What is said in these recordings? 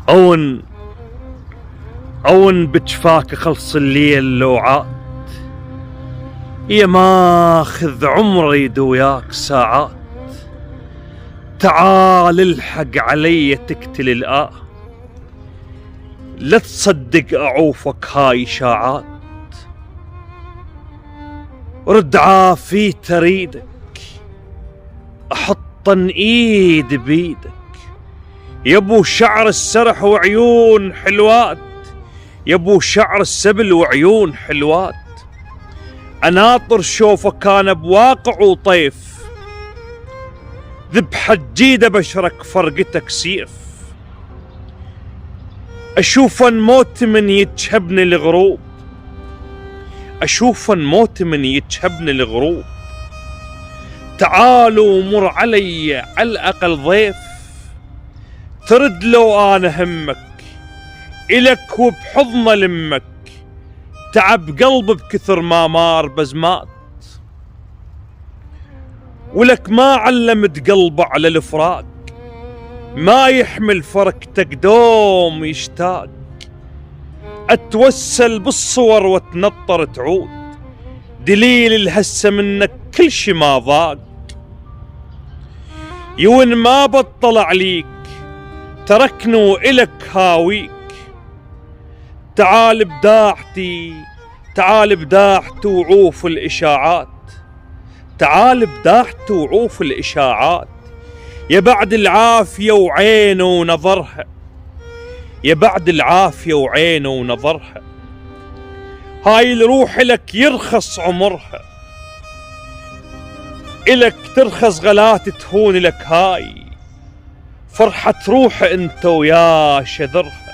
أون بجفاك خلص الليل لو عاد، يا ماخذ عمري دوياك ساعات. تعال الحق علي تقتل الآه، لا تصدق أعوفك هاي إشاعات. رد عافيت أريدك أحطن إيد بيدك، يبو شعر السرح وعيون حلوات، يبو شعر السبل وعيون حلوات. أناطر شوفك كان بواقع وطيف، ذبحة جيدة بشرك فرقتك سيف. أشوفن موت من يتشهبني الغروب، أشوفن موت من يتشهبني الغروب. تعالوا مر علي على الأقل ضيف، ترد لو أنا همك إلك وبحضن لمك. تعب قلب بكثر ما مار بزمات، ولك ما علمت قلبه على الفراق، ما يحمل فرقتك دوم يشتاق. أتوسل بالصور واتنطر تعود، دليل الهسة منك كل شي ما ضاق. يوين ما بطل عليك تركنو إلك هاويك. تعال بداحتي، تعال بداحت وعوف الإشاعات، تعال بداحت وعوف الإشاعات. يا بعد العافية وعينه ونظرها، يا بعد العافية وعينه ونظرها. هاي الروح لك يرخص عمرها، إلك ترخص غلات تهون لك هاي فرحة روح انت ويا شذرها.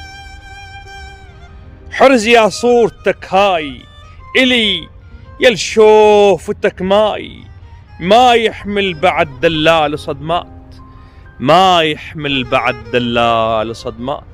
حرز يا صورتك هاي إلي يل شوفتك ماي، ما يحمل بعد دلال صدمات، ما يحمل بعد دلال صدمات.